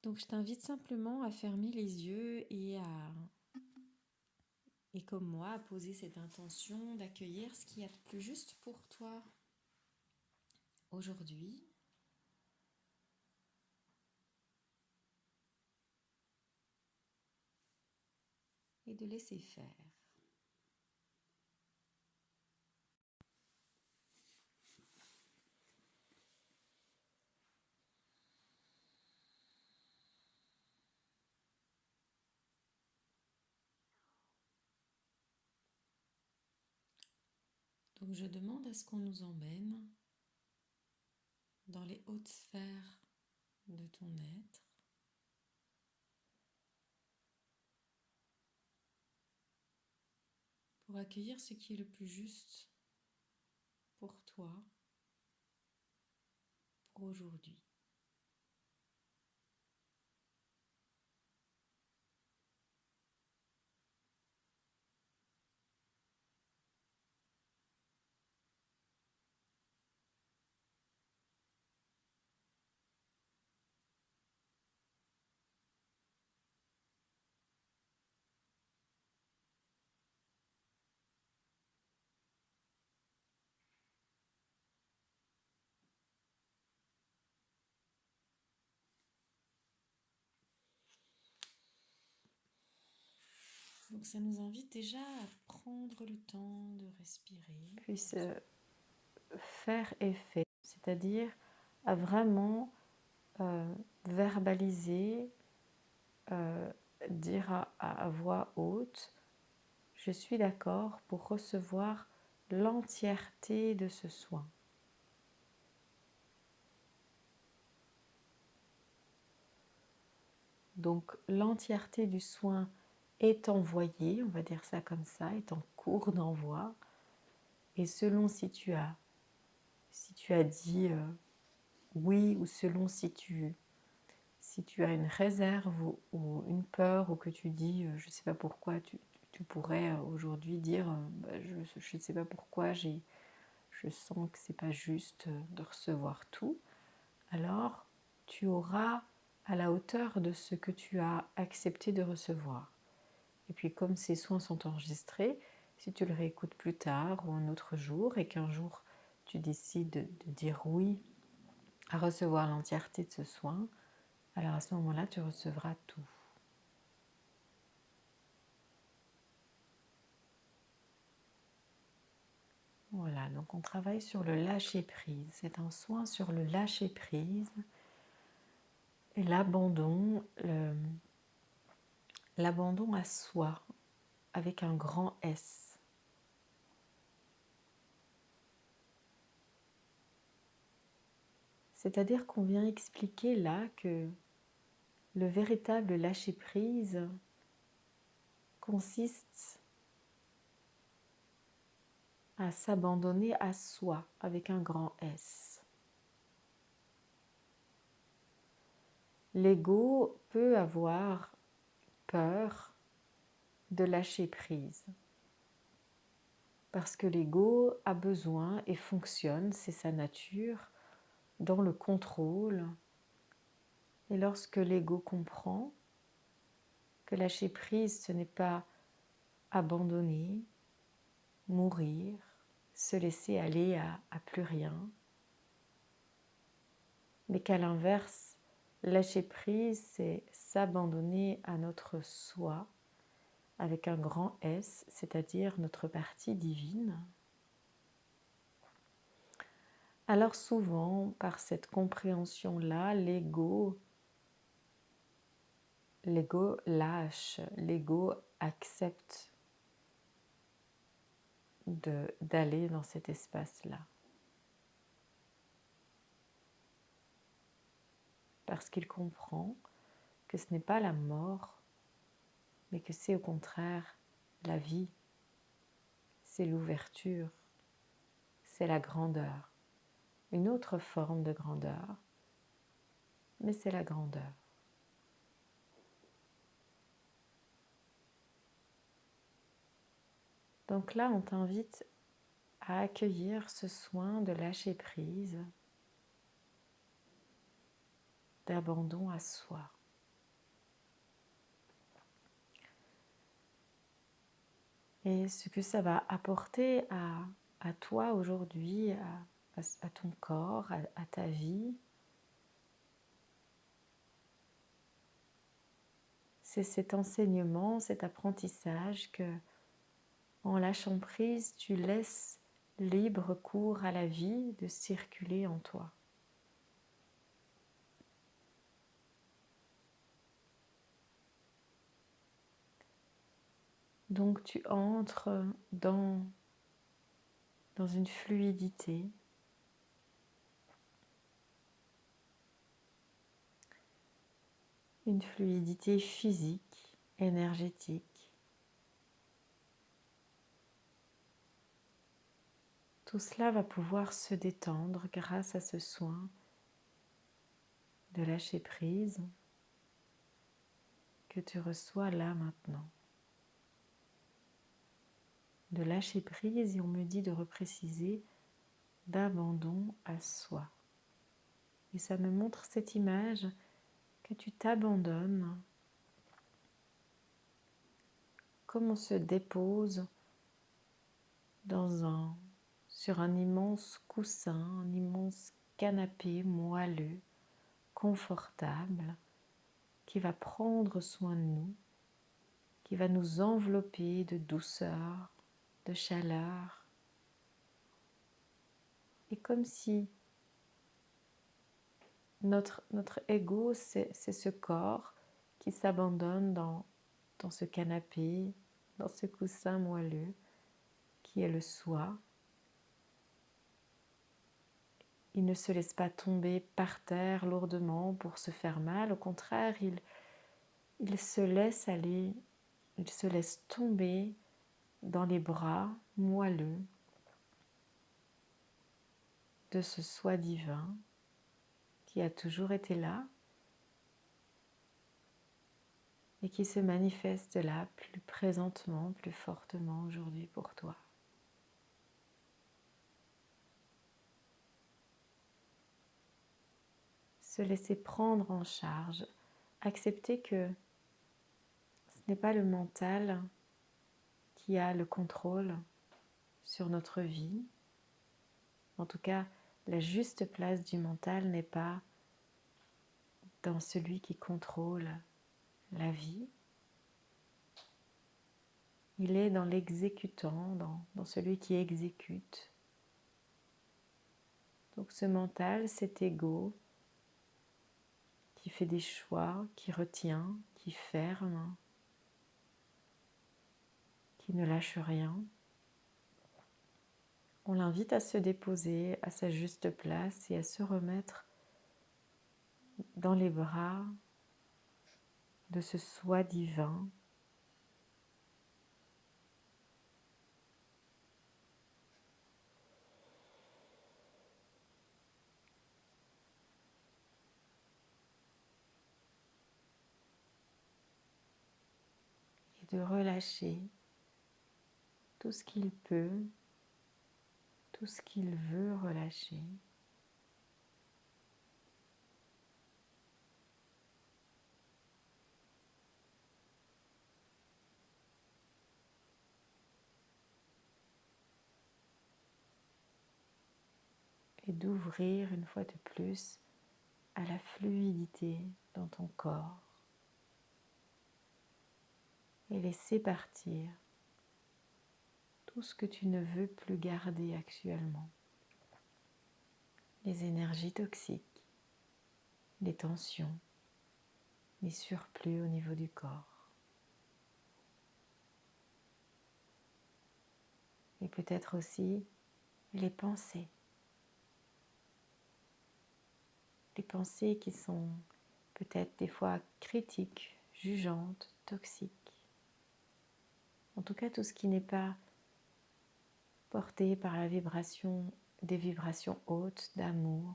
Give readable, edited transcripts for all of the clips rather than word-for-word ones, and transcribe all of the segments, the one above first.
Donc je t'invite simplement à fermer les yeux et comme moi, à poser cette intention d'accueillir ce qu'il y a de plus juste pour toi aujourd'hui. Et de laisser faire. Donc je demande à ce qu'on nous emmène dans les hautes sphères de ton être, pour accueillir ce qui est le plus juste pour toi, pour aujourd'hui. Donc ça nous invite déjà à prendre le temps de respirer. Puisse faire effet, c'est-à-dire à vraiment verbaliser, dire à voix haute, je suis d'accord pour recevoir l'entièreté de ce soin. Donc l'entièreté du soin est envoyée, on va dire ça comme ça, est en cours d'envoi. Et selon si tu as dit oui, ou selon si tu as une réserve ou une peur, ou que tu dis je ne sais pas pourquoi, tu pourrais aujourd'hui dire je ne sais pas pourquoi, je sens que c'est pas juste de recevoir tout. Alors tu auras à la hauteur de ce que tu as accepté de recevoir. Et puis comme ces soins sont enregistrés, si tu le réécoutes plus tard ou un autre jour, et qu'un jour tu décides de dire oui à recevoir l'entièreté de ce soin, alors à ce moment-là, tu recevras tout. Voilà, donc on travaille sur le lâcher-prise. C'est un soin sur le lâcher-prise et l'abandon à soi, avec un grand S. C'est-à-dire qu'on vient expliquer là que le véritable lâcher-prise consiste à s'abandonner à soi avec un grand S. L'ego peut avoir peur de lâcher prise parce que l'ego a besoin et fonctionne, c'est sa nature, dans le contrôle. Et lorsque l'ego comprend que lâcher prise, ce n'est pas abandonner, mourir, se laisser aller à plus rien, mais qu'à l'inverse, lâcher prise, c'est s'abandonner à notre soi avec un grand S, c'est-à-dire notre partie divine. Alors souvent, par cette compréhension-là, l'ego lâche, l'ego accepte d'aller dans cet espace-là. Parce qu'il comprend que ce n'est pas la mort, mais que c'est au contraire la vie, c'est l'ouverture, c'est la grandeur. Une autre forme de grandeur, mais c'est la grandeur. Donc là, on t'invite à accueillir ce soin de lâcher prise, d'abandon à soi. et ce que ça va apporter à toi aujourd'hui, à ton corps, à ta vie. C'est cet enseignement, cet apprentissage que, en lâchant prise, tu laisses libre cours à la vie de circuler en toi. Donc tu entres dans une fluidité, physique, énergétique. Tout cela va pouvoir se détendre grâce à ce soin de lâcher prise que tu reçois là maintenant. De lâcher prise, et on me dit de repréciser, d'abandon à soi. Et ça me montre cette image que tu t'abandonnes, comme on se dépose sur un immense coussin, un immense canapé moelleux, confortable, qui va prendre soin de nous, qui va nous envelopper de douceur, de chaleur. Et comme si notre ego, c'est ce corps qui s'abandonne dans ce canapé, dans ce coussin moelleux, qui est le soi. Il ne se laisse pas tomber par terre lourdement pour se faire mal. Au contraire, il se laisse aller, il se laisse tomber dans les bras moelleux de ce soi divin qui a toujours été là et qui se manifeste là plus présentement, plus fortement aujourd'hui pour toi. Se laisser prendre en charge, accepter que ce n'est pas le mental qui a le contrôle sur notre vie. En tout cas, la juste place du mental n'est pas dans celui qui contrôle la vie. Il est dans l'exécutant, dans celui qui exécute. Donc ce mental, cet ego, qui fait des choix, qui retient, qui ferme, qui ne lâche rien, on l'invite à se déposer à sa juste place et à se remettre dans les bras de ce soi divin et de relâcher tout ce qu'il peut, tout ce qu'il veut relâcher. Et d'ouvrir une fois de plus à la fluidité dans ton corps et laisser partir tout ce que tu ne veux plus garder actuellement. Les énergies toxiques, les tensions, les surplus au niveau du corps. Et peut-être aussi les pensées. Les pensées qui sont peut-être des fois critiques, jugeantes, toxiques. En tout cas, tout ce qui n'est pas porté par la vibration, des vibrations hautes d'amour,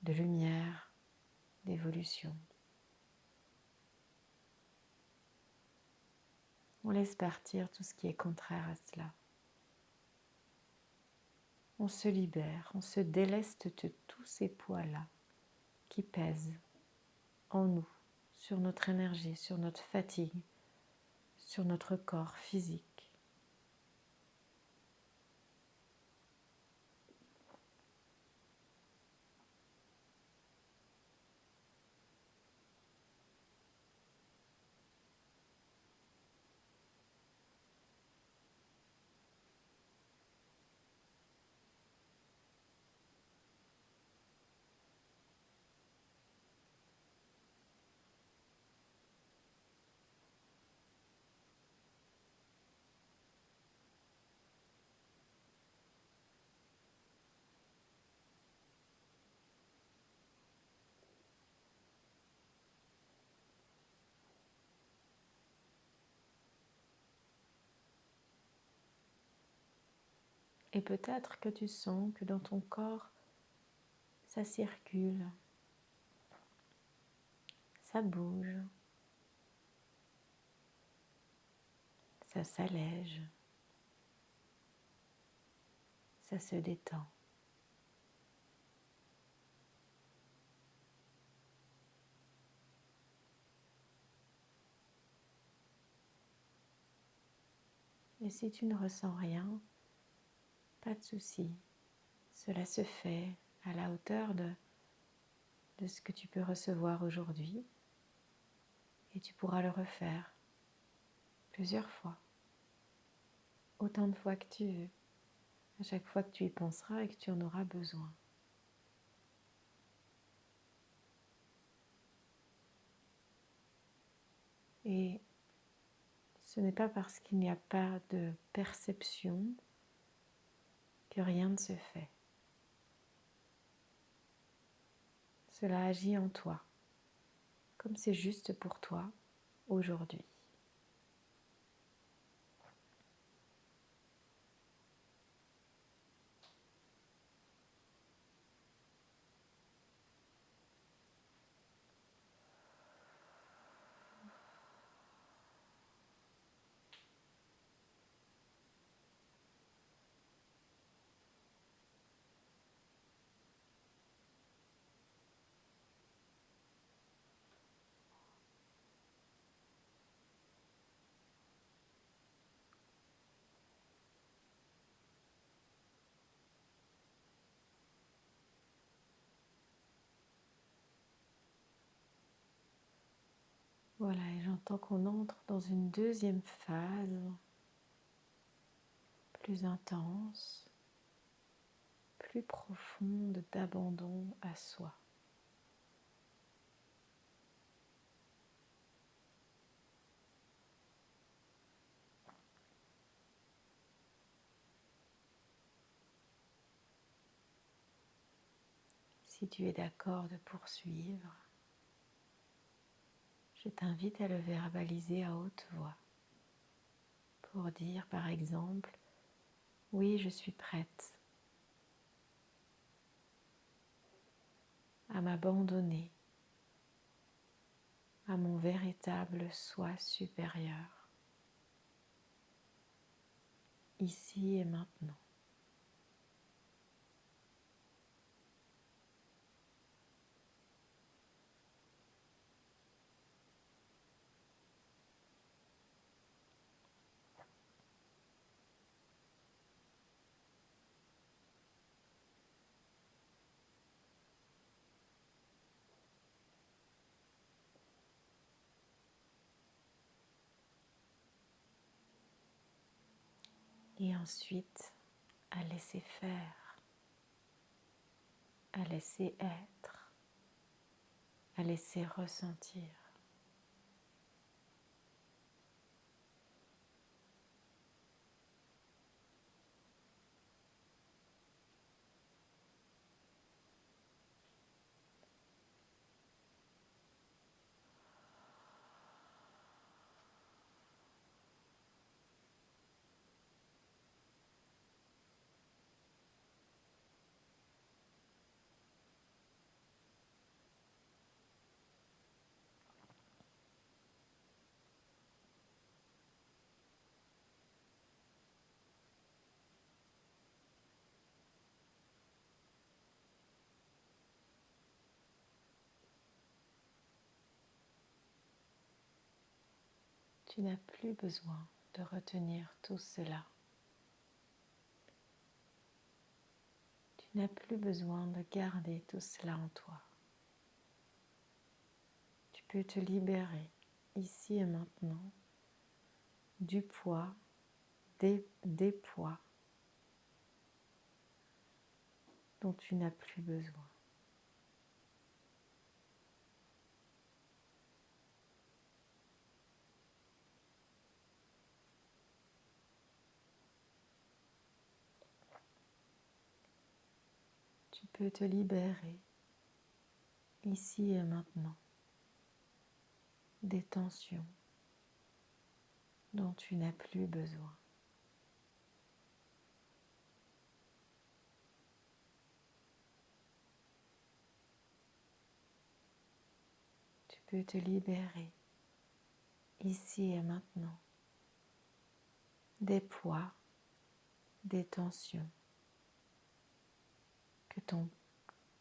de lumière, d'évolution. On laisse partir tout ce qui est contraire à cela. On se libère, on se déleste de tous ces poids-là qui pèsent en nous, sur notre énergie, sur notre fatigue, sur notre corps physique. Et peut-être que tu sens que dans ton corps, ça circule, ça bouge, ça s'allège, ça se détend. Et si tu ne ressens rien, pas de souci. Cela se fait à la hauteur de ce que tu peux recevoir aujourd'hui et tu pourras le refaire plusieurs fois, autant de fois que tu veux, à chaque fois que tu y penseras et que tu en auras besoin. Et ce n'est pas parce qu'il n'y a pas de perception que rien ne se fait. Cela agit en toi, comme c'est juste pour toi aujourd'hui. Voilà, et j'entends qu'on entre dans une deuxième phase, plus intense, plus profonde d'abandon à soi. Si tu es d'accord de poursuivre, je t'invite à le verbaliser à haute voix pour dire par exemple « Oui, je suis prête à m'abandonner à mon véritable soi supérieur, ici et maintenant. » Et ensuite, à laisser faire, à laisser être, à laisser ressentir. Tu n'as plus besoin de retenir tout cela. Tu n'as plus besoin de garder tout cela en toi. Tu peux te libérer ici et maintenant du poids, des poids dont tu n'as plus besoin. Tu peux te libérer ici et maintenant des tensions dont tu n'as plus besoin. Tu peux te libérer ici et maintenant des poids, des tensions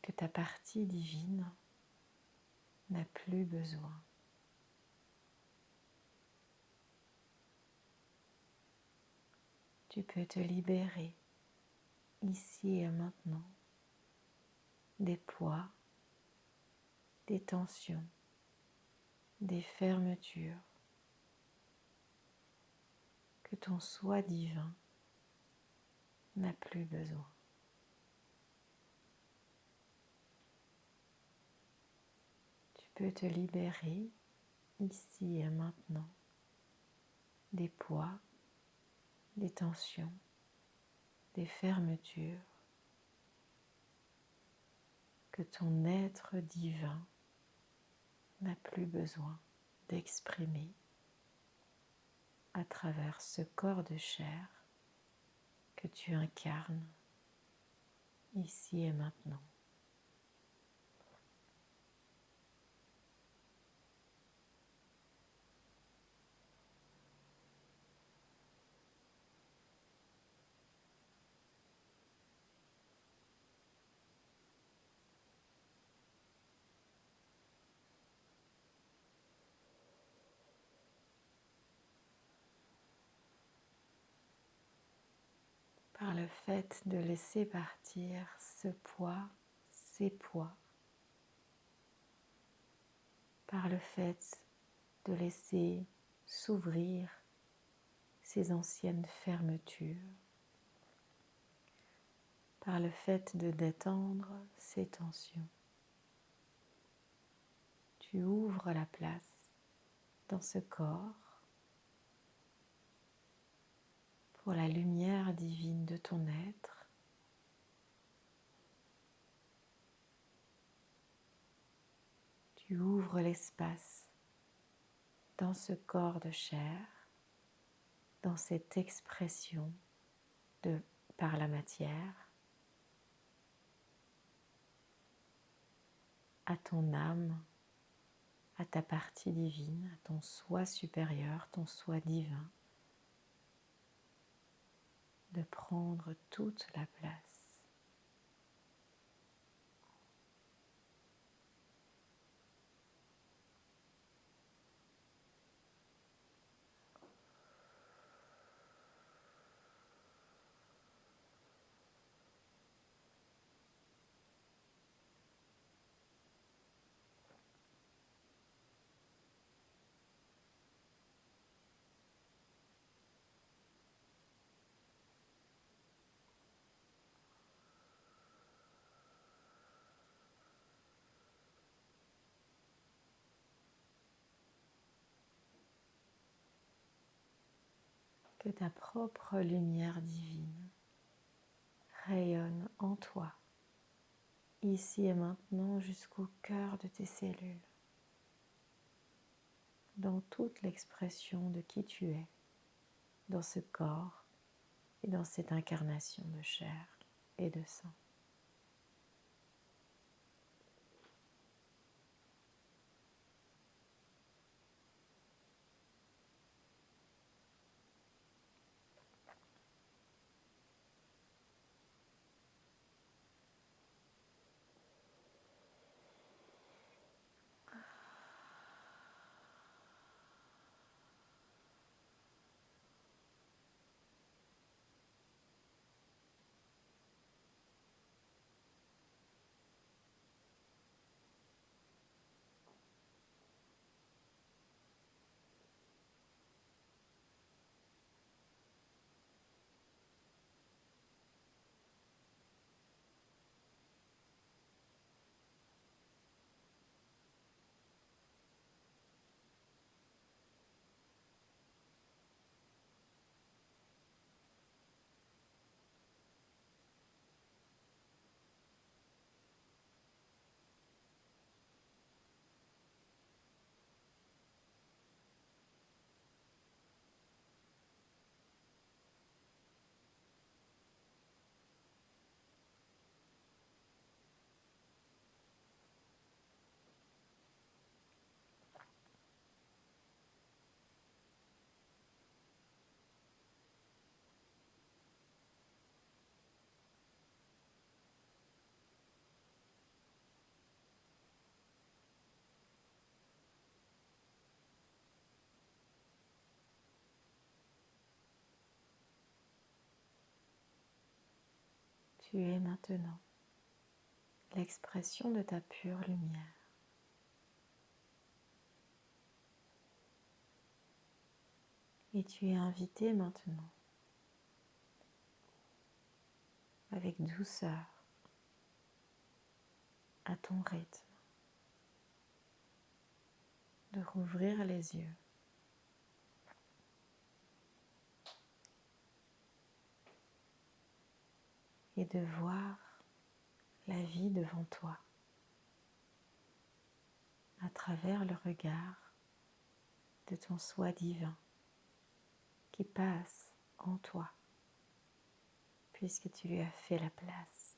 que ta partie divine n'a plus besoin. Tu peux te libérer ici et maintenant des poids, des tensions, des fermetures que ton soi divin n'a plus besoin. Tu peux te libérer ici et maintenant des poids, des tensions, des fermetures que ton être divin n'a plus besoin d'exprimer à travers ce corps de chair que tu incarnes ici et maintenant. Par le fait de laisser partir ce poids, ces poids, par le fait de laisser s'ouvrir ces anciennes fermetures, par le fait de détendre ces tensions, tu ouvres la place dans ce corps pour la lumière divine de ton être, tu ouvres l'espace dans ce corps de chair, dans cette expression par la matière, à ton âme, à ta partie divine, à ton soi supérieur, ton soi divin, de prendre toute la place. Que ta propre lumière divine rayonne en toi, ici et maintenant jusqu'au cœur de tes cellules, dans toute l'expression de qui tu es, dans ce corps et dans cette incarnation de chair et de sang. Tu es maintenant l'expression de ta pure lumière. Et tu es invité maintenant, avec douceur, à ton rythme, de rouvrir les yeux et de voir la vie devant toi à travers le regard de ton soi divin qui passe en toi puisque tu lui as fait la place.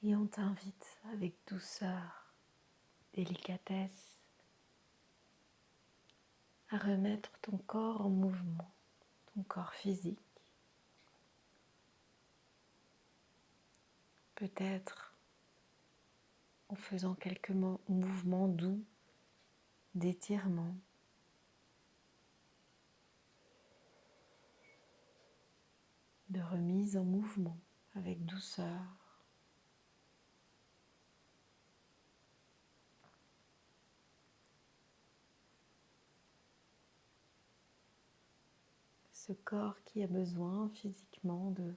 Et on t'invite avec douceur, délicatesse, à remettre ton corps en mouvement, ton corps physique. Peut-être en faisant quelques mouvements doux d'étirement, de remise en mouvement avec douceur. Ce corps qui a besoin physiquement de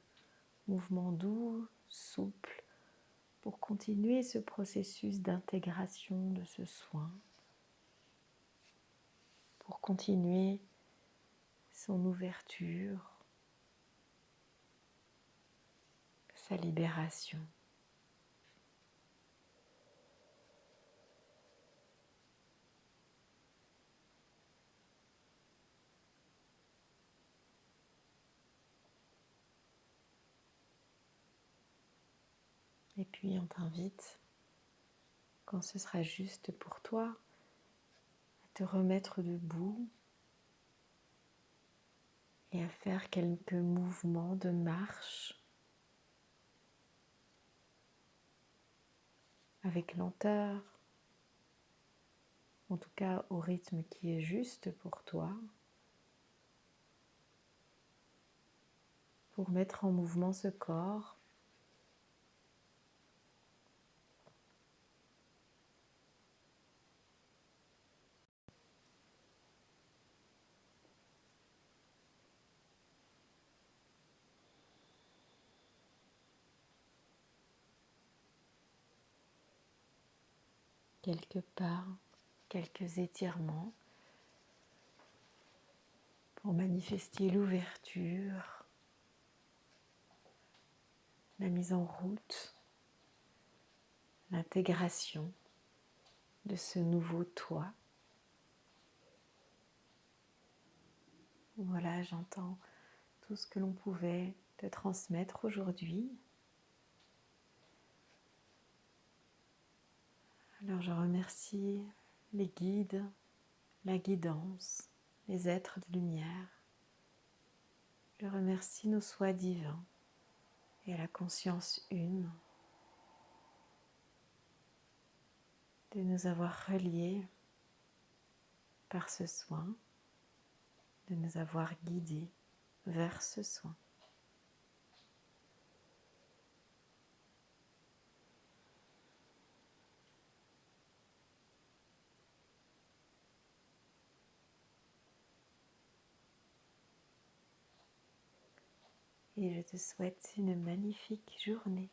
mouvements doux, souples, pour continuer ce processus d'intégration de ce soin, pour continuer son ouverture, sa libération. Et puis on t'invite, quand ce sera juste pour toi, à te remettre debout et à faire quelques mouvements de marche avec lenteur, en tout cas au rythme qui est juste pour toi, pour mettre en mouvement ce corps. Quelques pas, quelques étirements pour manifester l'ouverture, la mise en route, l'intégration de ce nouveau toi. Voilà, j'entends tout ce que l'on pouvait te transmettre aujourd'hui. Alors je remercie les guides, la guidance, les êtres de lumière. Je remercie nos soi divins et la conscience une de nous avoir reliés par ce soin, de nous avoir guidés vers ce soin. Et je te souhaite une magnifique journée.